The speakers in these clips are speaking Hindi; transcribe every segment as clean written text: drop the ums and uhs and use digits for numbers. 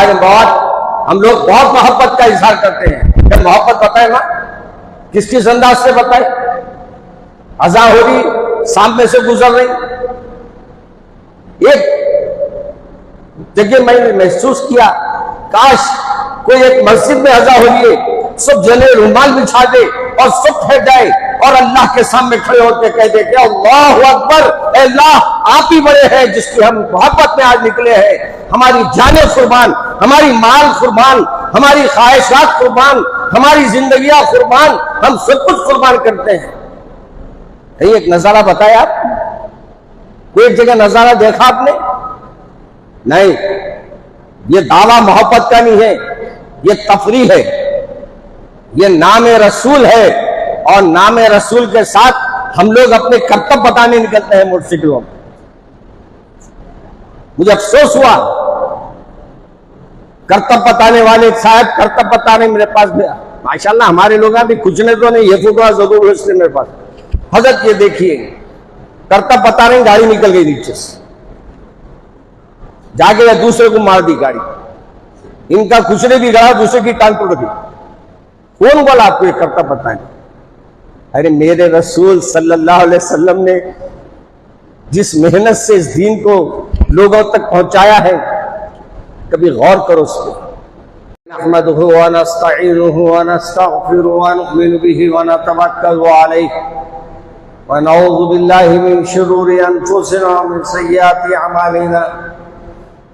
हमारे बहुत हम लोग बहुत मोहब्बत का इजहार करते हैं। क्या मोहब्बत बताए ना, किस किस अंदाज से बताए? अज़ा हो रही, सामने से गुजर रही। एक जगह मैंने महसूस किया, काश कोई एक मस्जिद में अज़ा हो रही है, सब जने रुमाल बिछा दे और सब ठहर जाए और अल्लाह के सामने खड़े होकर कह दे कि अल्लाहु अकबर, अल्लाह आप ही बड़े हैं जिसकी हम मोहब्बत में आज निकले हैं। हमारी जाने कुर्बान, हमारी माल कुर्बान, हमारी ख्वाहिशात कुर्बान, हमारी जिंदगियां कुर्बान, हम सब कुछ कुर्बान करते हैं। कहीं एक नजारा बताया आप? कोई एक जगह नजारा देखा आपने? नहीं। ये दावा मोहब्बत का नहीं है, ये तफरीह है, ये नाम रसूल है। और नाम रसूल के साथ हम लोग अपने कर्तव्य बताने निकलते हैं मोटरसाइकिलों में। मुझे अफसोस हुआ, कर्तव्य बताने वाले साहब कर्तव्य बताने मेरे पास भी माशाल्लाह हमारे लोग भी कुछ ने तो नहीं, ये फोटो जरूर है मेरे पास। हजरत ये देखिए, कर्तव्य बता रहे, गाड़ी निकल गई नीचे से, जाके या दूसरे को मार दी गाड़ी। इनका कुछ ने भी गड़ा, दूसरे की टांग तोड़ दी। कौन बोला आपको ये कर्तव्य बताने? अरे मेरे रसूल सल्लल्लाहु अलैहि वसल्लम ने जिस मेहनत से इस दीन को लोगों तक पहुंचाया है, कभी गौर करो उस पर। नहमदुहु व नस्तईनुहु व नस्तगफिरुहु व नुमिनु बिही व नतवक्कलु अलैहि व नऊज़ु बिल्लाहि मिन शुरूरि अनफुसिना व मिन सय्यिआति अमालिना।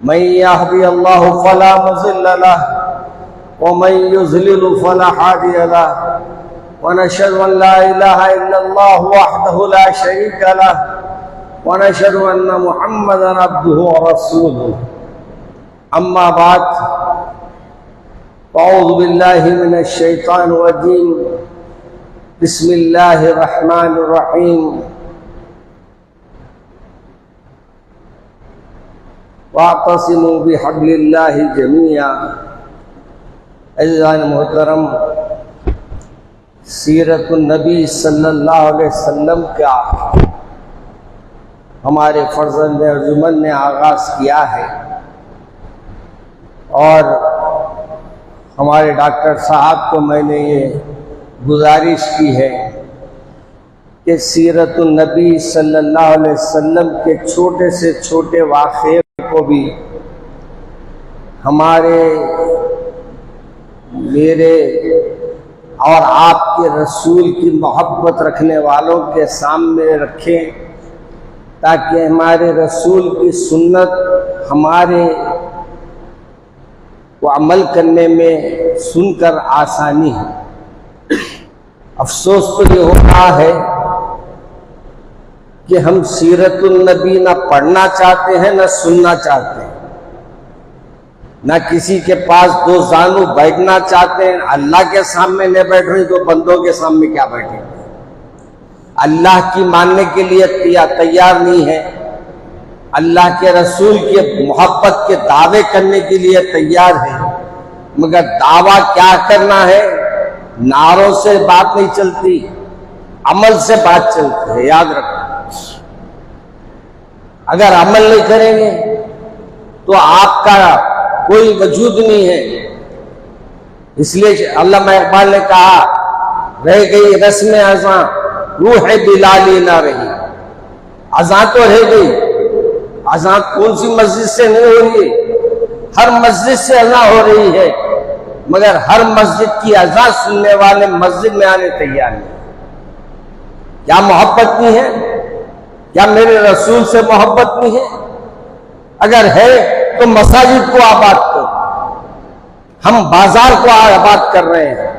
मन यहदिहिल्लाहु फला मुज़िल्ल लहु व मन युज़लिल फला हादिय लहु व नशहदु अन ला इलाहा इल्लल्लाहु वहदहु ला शरीका लहु व नशहदु अन्न मुहम्मदन अब्दुहु व रसूलुहु। अम्मा बाद, अऊज़ु बिल्लाहि मिनश शैतानिर रजीम। बिस्मिल्लाहिर रहमानिर रहीम। वातसिमू बिहब्लिल्लाहि जमीआ। अज़ीज़ान मोहतरम, सीरतुन नबी सल्लल्लाहु अलैहि वसल्लम का हमारे फर्जंद अर्जुमन ने आगाज किया है और हमारे डॉक्टर साहब को मैंने ये गुजारिश की है कि सीरतुन नबी सल्लल्लाहु अलैहि वसल्लम के छोटे से छोटे वाक़े को भी हमारे, मेरे और आपके रसूल की मोहब्बत रखने वालों के सामने रखें, ताकि हमारे रसूल की सुन्नत हमारे को अमल करने में सुनकर आसानी है। अफसोस तो ये हो रहा है कि हम सीरतुन नबी ना पढ़ना चाहते हैं ना सुनना चाहते हैं, ना किसी के पास दो जानू बैठना चाहते हैं। अल्लाह के सामने नहीं बैठ रहे तो बंदों के सामने क्या बैठेंगे? अल्लाह की मानने के लिए तैयार नहीं है, अल्लाह के रसूल के मोहब्बत के दावे करने के लिए तैयार है, मगर दावा क्या करना है? नारों से बात नहीं चलती, अमल से बात चलती है। याद रखो, अगर अमल नहीं करेंगे तो आपका कोई वजूद नहीं है। इसलिए अल्लामा इकबाल ने कहा, रह गई रस्म अज़ां रूह बिलाली ना रही। अज़ां तो रह गई, अज़ां कौन सी मस्जिद से नहीं हो रही है? हर मस्जिद से अज़ां हो रही है, मगर हर मस्जिद की अज़ां सुनने वाले मस्जिद में आने तैयार नहीं। क्या मोहब्बत नहीं है? क्या मेरे रसूल से मोहब्बत नहीं है? अगर है तो मसाजिद को आबाद करो। हम बाजार को आबाद कर रहे हैं,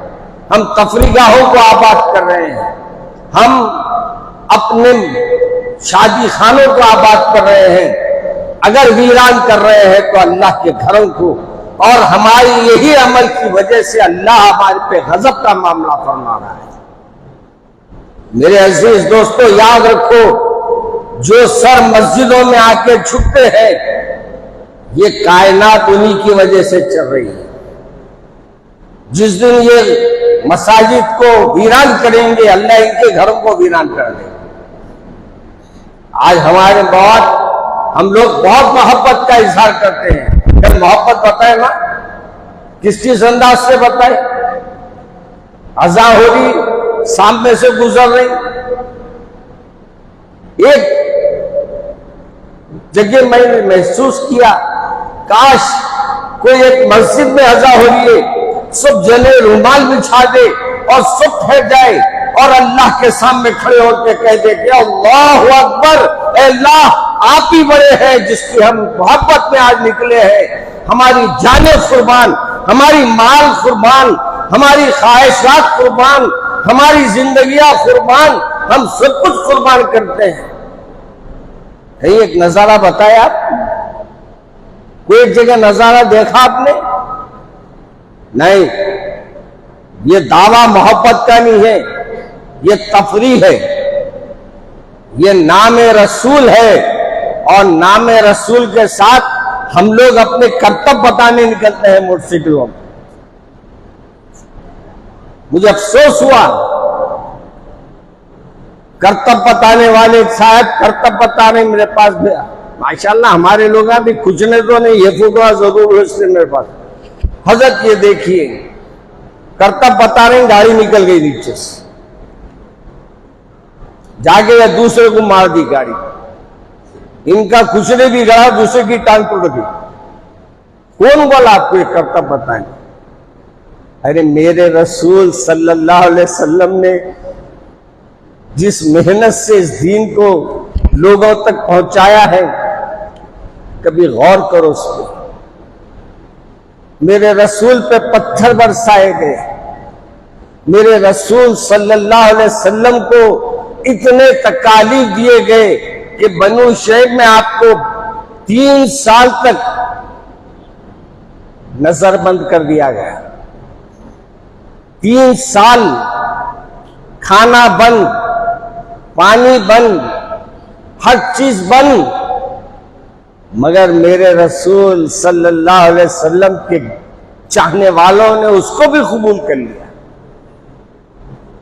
हम तफरीगाहों को आबाद कर रहे हैं, हम अपने शादी खानों को आबाद कर रहे हैं। अगर वीरान कर रहे हैं तो अल्लाह के घरों को, और हमारी यही अमल की वजह से अल्लाह हमारे पे गजब का मामला फरमा रहा है। मेरे अजीज दोस्तों, याद रखो, जो सर मस्जिदों में आके झुकते हैं, ये कायनात उन्हीं की वजह से चल रही है। जिस दिन ये मसाजिद को वीरान करेंगे, अल्लाह इनके घरों को वीरान कर देगा। आज हम लोग बहुत मोहब्बत का इजहार करते हैं, फिर मोहब्बत बताए ना, किस अंदाज से बताए। अज़ा हो रही, सामने से गुजर रही, एक जगह मैंने महसूस किया, काश कोई एक मस्जिद में अज़ा हो रही है, सब जने रुमाल बिछा दे और सब ठहर जाए और अल्लाह के सामने खड़े होकर कह दे कि अल्लाहु अकबर, अल्लाह आप ही बड़े हैं जिसकी हम मोहब्बत में आज निकले हैं। हमारी जाने कुर्बान, हमारी माल कुर्बान, हमारी ख्वाहिशात कुर्बान, हमारी जिंदगियां कुर्बान, हम सब कुछ कुर्बान करते हैं। कहीं एक नजारा बताया आप? कोई एक जगह नजारा देखा आपने? नहीं। ये दावा मोहब्बत का नहीं है, ये तफरी है, ये नाम रसूल है। और नाम रसूल के साथ हम लोग अपने कर्तव्य बताने निकलते हैं मोटरसाइकिलों में। मुझे अफसोस हुआ, कर्तव्य बताने वाले साहब कर्तव्य बता रहे मेरे पास भी, माशाल्लाह हमारे लोग भी कुछ ने तो नहीं, ये फोटो जरूर भेजते मेरे पास। हजरत ये देखिए, कर्तव्य बता रहे, गाड़ी निकल गई नीचे से, जाके या दूसरे को मार दी गाड़ी, इनका कुछ ने भी गड़ा, दूसरे की टांग टूट गई। कौन बोला आपको ये कर्तव्य बताएं? अरे मेरे रसूल सल्लल्लाहु अलैहि वसल्लम ने जिस मेहनत से इस दीन को लोगों तक पहुंचाया है, कभी गौर करो उस पर। मेरे रसूल पे पत्थर बरसाए गए, मेरे रसूल सल्लल्लाहु अलैहि वसल्लम को इतने तकालीफ दिए गए कि बनु शैब में आपको 3 साल तक नजरबंद कर दिया गया। 3 साल खाना बंद, पानी बंद, हर चीज बंद, मगर मेरे रसूल सल्लल्लाहु अलैहि वसल्लम के चाहने वालों ने उसको भी कबूल कर लिया।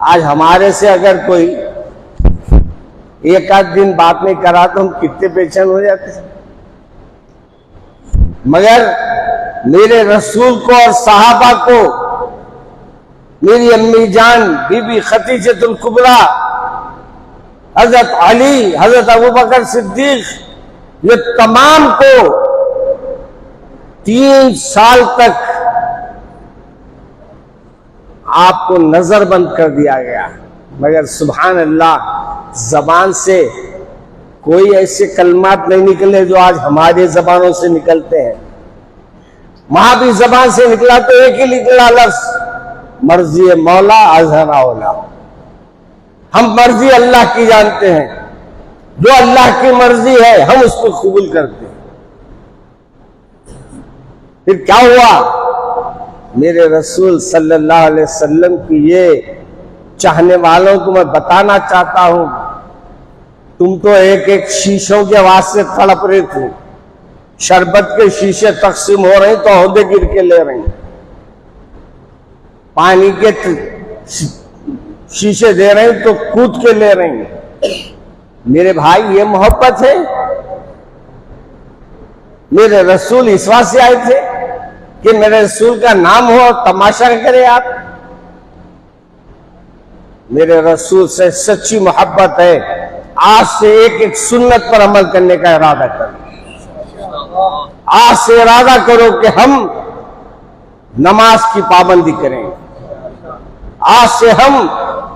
आज हमारे से अगर कोई एक आध दिन बात नहीं करा तो हम कितने बेचैन हो जाते हैं। मगर मेरे रसूल को और सहाबा को, मेरी अम्मी जान बीबी खदीजतुल कुबरा, हजरत अली, हजरत अबू बकर सिद्दीक, ये तमाम को 3 साल तक आपको नजरबंद कर दिया गया। मगर सुभान अल्लाह, जबान से कोई ऐसे कलमात नहीं निकले जो आज हमारे जबानों से निकलते हैं। वहां भी जबान से निकला तो एक ही निकला लफ्ज, मर्जी मौला अज़हरा औला। हम मर्जी अल्लाह की जानते हैं, जो अल्लाह की मर्जी है हम उसको कबूल करते हैं। फिर क्या हुआ? मेरे रसूल सल्लल्लाहु अलैहि वसल्लम की ये चाहने वालों को मैं बताना चाहता हूं, तुम तो एक एक शीशों के आवाज से तड़प रहे थे। शरबत के शीशे तकसीम हो रहे तो औहदे गिर के ले रहे, पानी के शीशे दे रहे तो कूद के ले रहे हैं। मेरे भाई, ये मोहब्बत है? मेरे रसूल इस बात से आए थे कि मेरे रसूल का नाम हो और तमाशा करें आप? मेरे रसूल से सच्ची मोहब्बत है, आज से एक एक सुन्नत पर अमल करने का इरादा करो। आज से इरादा करो कि हम नमाज की पाबंदी करेंगे। आज से हम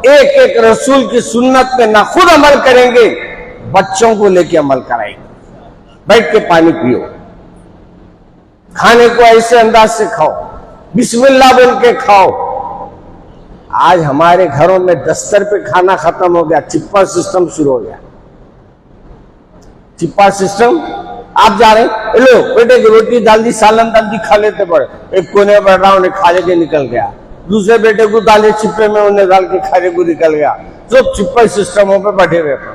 एक एक रसूल की सुन्नत पे ना खुद अमल करेंगे, बच्चों को लेके अमल कराएंगे। बैठ के पानी पियो, खाने को ऐसे अंदाज से खाओ, बिस्मिल्लाह बोल के खाओ। आज हमारे घरों में दस्तर पे खाना खत्म हो गया, चिप्पा सिस्टम शुरू हो गया। चिप्पा सिस्टम, आप जा रहे हैं, लो बेटे की रोटी डाल दी, सालन डाल दी, खा लेते पड़े। एक कोने बैठ रहा, उन्हें खा लेके निकल गया। दूसरे बेटे को डाले चिप्पे में, उन्हें डाल के खाने को निकल गया। सब चिप्पा सिस्टमों पे बैठे रहते,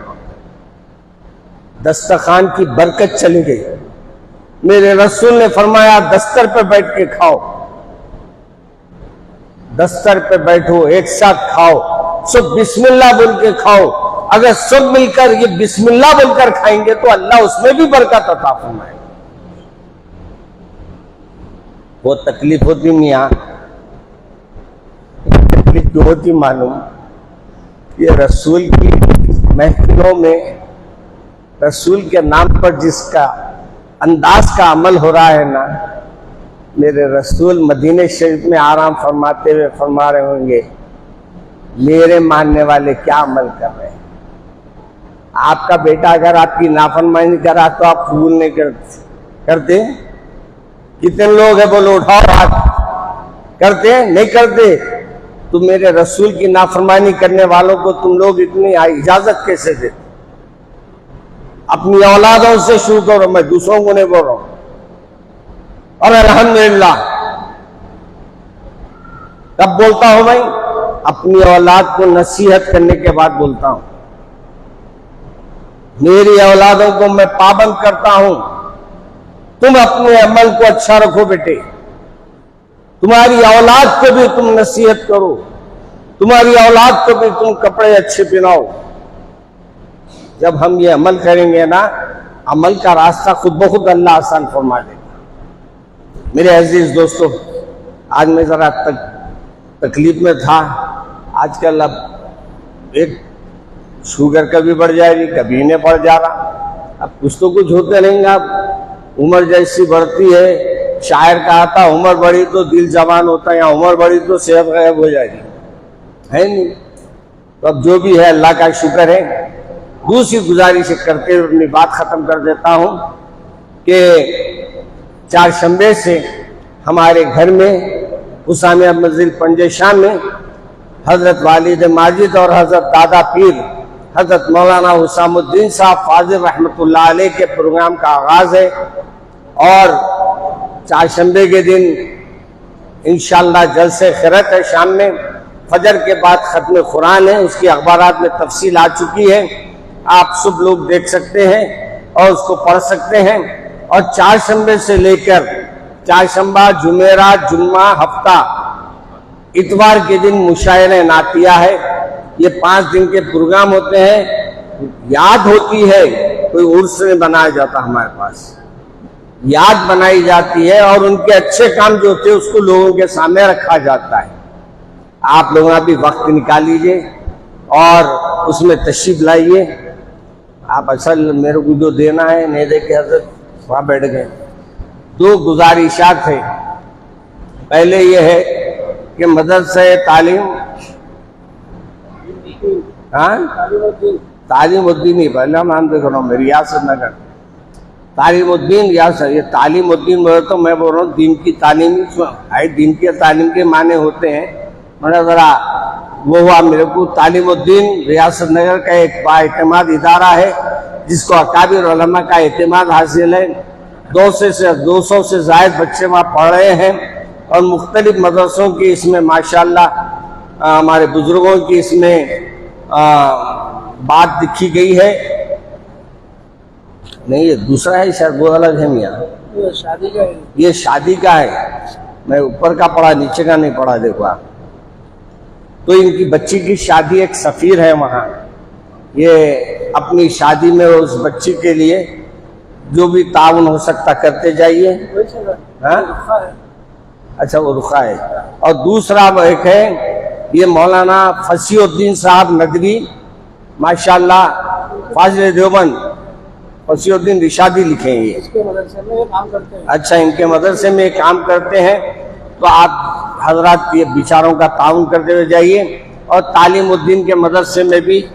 दस्तरखान की बरकत चली गई। मेरे रसूल ने फरमाया दस्तर पे बैठ के खाओ, दस्तर पे बैठो, एक साथ खाओ, सब बिस्मिल्लाह बोल के खाओ। अगर सब मिलकर ये बिस्मिल्लाह बोलकर खाएंगे तो अल्लाह उसमें भी बरकत अता फरमाएगा। बहुत तकलीफ होती मियाँ। तकलीफ क्यों होती मालूम? ये रसूल की महफिलों में रसूल के नाम पर जिसका अंदाज का अमल हो रहा है ना, मेरे रसूल मदीने शरीफ में आराम फरमाते हुए फरमा रहे होंगे, मेरे मानने वाले क्या अमल कर रहे हैं। आपका बेटा अगर आपकी नाफरमानी करा तो आप कबूल नहीं करते? कितने लोग हैं बोलो, उठाओ हाथ। करते नहीं करते? तो मेरे रसूल की नाफरमानी करने वालों को तुम लोग इतनी इजाजत कैसे देते? अपनी औलादों से शुरू करो, मैं दूसरों को नहीं बोल रहा हूं। और अल्हम्दुलिल्लाह कब बोलता हूं भाई? अपनी औलाद को नसीहत करने के बाद बोलता हूं। मेरी औलादों को मैं पाबंद करता हूं, तुम अपने अमल को अच्छा रखो बेटे। तुम्हारी औलाद को भी तुम नसीहत करो, तुम्हारी औलाद को भी तुम कपड़े अच्छे पहनाओ। जब हम ये अमल करेंगे ना, अमल का रास्ता खुद ब खुद अल्लाह आसान फरमा देगा। मेरे अजीज दोस्तों, आज मैं जरा तकलीफ में था। आजकल अब एक शुगर कभी बढ़ जाएगी, कभी नहीं बढ़ जा रहा। अब कुछ तो कुछ होते रहेंगे। अब उम्र जैसी बढ़ती है, शायर कहा था उम्र बढ़ी तो दिल जवान होता है, या उम्र बढ़ी तो सेहत गायब हो जाएगी, है नहीं? तो अब जो भी है अल्लाह का शुक्र है। दूसरी गुजारिश करते हुए अपनी बात खत्म कर देता हूं कि चारशंबे से हमारे घर में हुसामिया मस्जिद पंजेशान में हजरत वालिद माजिद और हजरत दादा पीर हजरत मौलाना हुसामुद्दीन साहब फाजिल रहमतुल्लाह अलैह के प्रोग्राम का आगाज है। और चारशंबे के दिन इंशाअल्लाह जलसे खिरत है। शाम में फजर के बाद खत्म कुरान है, उसकी अखबारात में तफसील आ चुकी है, आप सब लोग देख सकते हैं और उसको पढ़ सकते हैं। और चारशंबे से लेकर चारशंबा, जुमेरात, जुम्मा, हफ्ता, इतवार के दिन मुशायरे नातिया है। ये 5 दिन के प्रोग्राम होते हैं। याद होती है, कोई उर्स नहीं बनाया जाता हमारे पास, याद बनाई जाती है और उनके अच्छे काम जो होते हैं उसको लोगों के सामने रखा जाता है। आप लोग भी वक्त निकाल लीजिए और उसमें तशरीफ लाइए। आप असल मेरे को जो देना है नहीं दे के हजरत वहां बैठ गए। 2 गुजारिशात है। पहले ये है कि मदरसे तालीम, तालीमुद्दीन ही पहला नाम देख रहा हूँ, रियासत नगर तालीमुद्दीन रियासत। ये तालीमुद्दीन बोले तो मैं बोल रहा हूँ दीन की तालीम। दीन की तालीम के माने होते हैं, मैंने जरा वो हुआ मेरे को। तालीमुद्दीन रियासत नगर का एक बाएतमाद इदारा है जिसको अकाबिर उलमा का एतमाद हासिल है। 200 से जायद बच्चे वहाँ पढ़ रहे हैं और मुख्तलिफ मदरसों की इसमें माशाल्लाह हमारे बुजुर्गों की इसमें बात लिखी गई है। नहीं, ये दूसरा है शायद, वो अलग है मियाँ। शादी का है, ये शादी का है। मैं ऊपर का पढ़ा, नीचे का नहीं पढ़ा। देखो आप, तो इनकी बच्ची की शादी, एक सफीर है वहाँ, ये अपनी शादी में उस बच्ची के लिए जो भी ताउन हो सकता करते जाइए। हाँ, अच्छा वो रुखा है। और दूसरा एक है, ये मौलाना फसीउद्दीन साहब नदवी, माशाल्लाह फाजिल देवबंद, फसीउद्दीन रिशादी लिखे हैं ये। इसके मदरसे में काम करते हैं। अच्छा, इनके मदरसे में काम करते हैं। तो आप हजरात ये बिचारों का ताउन करते हुए जाइए। और तालीमुद्दीन के मदरसे में भी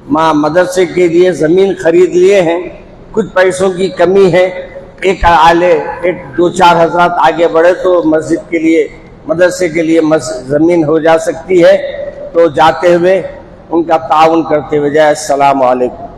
मदरसे के लिए ज़मीन खरीद लिए हैं, कुछ पैसों की कमी है। एक 2-4 हजरात आगे बढ़े तो मस्जिद के लिए, मदरसे के लिए ज़मीन हो जा सकती है। तो जाते हुए उनका ताउन करते हुए जाए। अस्सलामु अलैकुम।